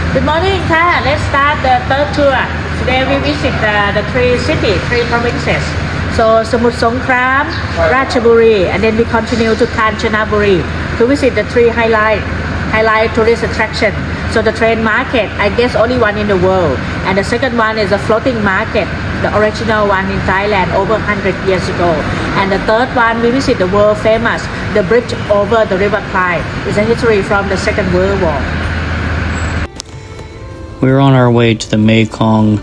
Good morning, Ka. Let's start the third tour. Today we visit the three cities, three provinces. So Samut Songkhram, Ratchaburi, and then we continue to Kanchanaburi to visit the three highlight tourist attraction. So the train market, I guess only one in the world, and the second one is a floating market, the original one in Thailand over 100 years ago. And the third one, we visit the world famous, the bridge over the River Clyde. It's a history from the Second World War. We're on our way to the Mae Klong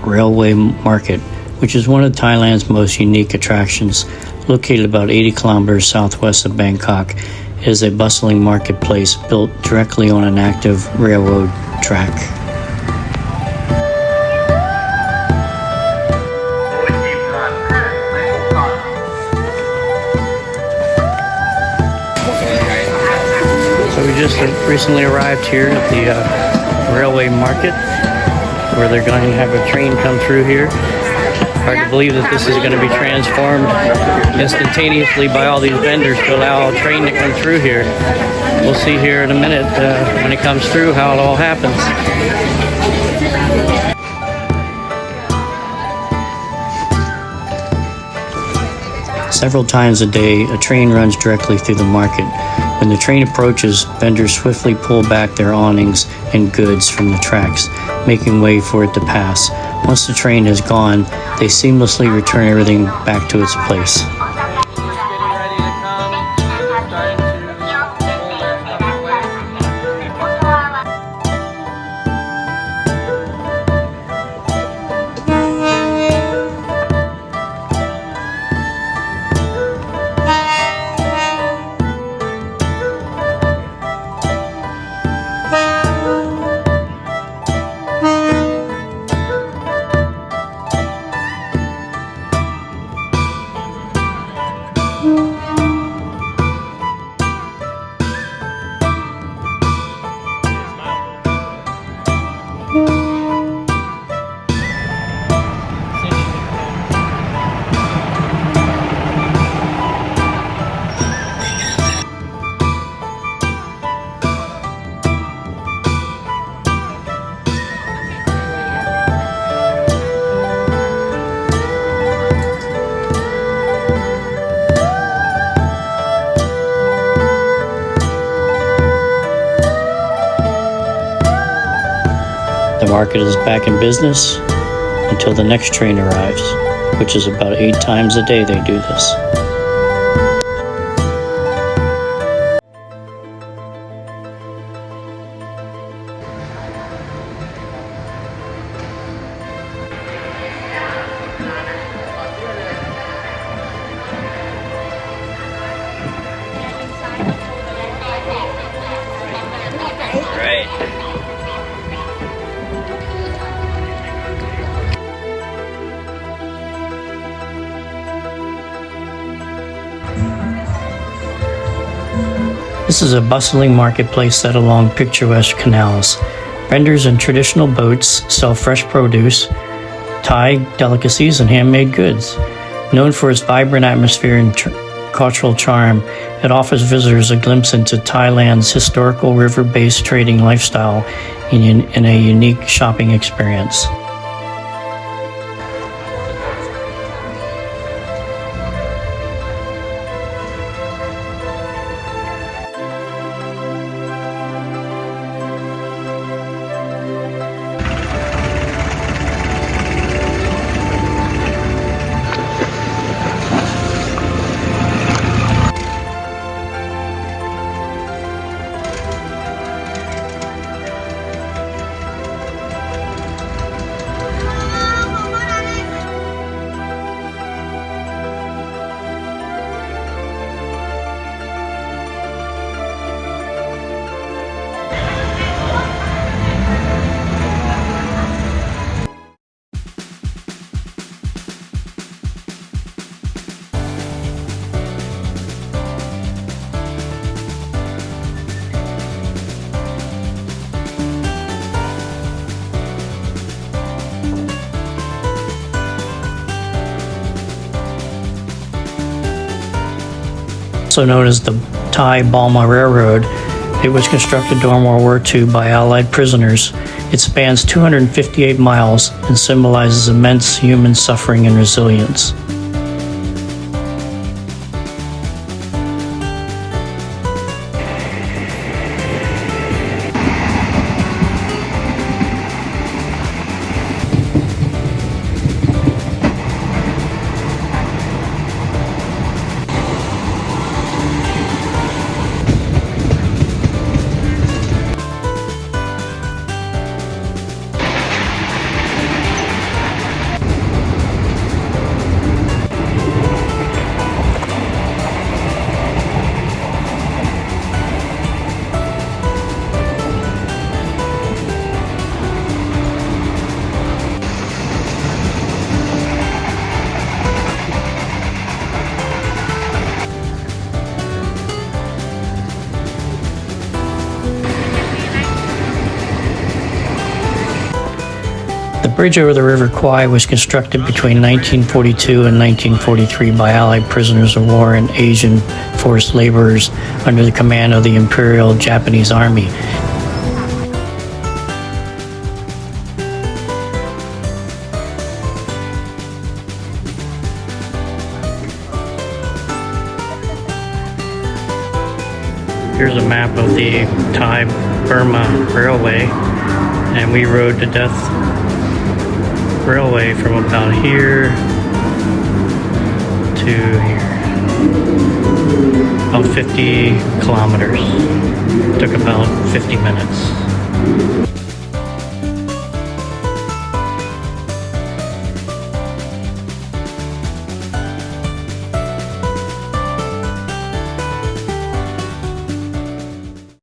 Railway Market, which is one of Thailand's most unique attractions. Located about 80 kilometers southwest of Bangkok, it is a bustling marketplace built directly on an active railroad track. So we just recently arrived here at the railway market, where they're going to have a train come through here. Hard to believe that this is going to be transformed instantaneously by all these vendors to allow a train to come through here. We'll see here in a minute when it comes through how it all happens. Several times a day, a train runs directly through the market. When the train approaches, vendors swiftly pull back their awnings and goods from the tracks, making way for it to pass. Once the train is gone, they seamlessly return everything back to its place. The market is back in business until the next train arrives, which is about 8 times a day they do this. This is a bustling marketplace set along picturesque canals. Vendors and traditional boats sell fresh produce, Thai delicacies, and handmade goods. Known for its vibrant atmosphere and cultural charm, it offers visitors a glimpse into Thailand's historical river-based trading lifestyle in a unique shopping experience. Also known as the Thai-Burma Railroad, It was constructed during World War II by Allied prisoners. It spans 258 miles and symbolizes immense human suffering and resilience. The bridge over the River Kwai was constructed between 1942 and 1943 by Allied prisoners of war and Asian forced laborers under the command of the Imperial Japanese Army. Here's a map of the Thai-Burma Railway, and we rode the Death Railway from about here to here. About 50 kilometers. Took about 50 minutes.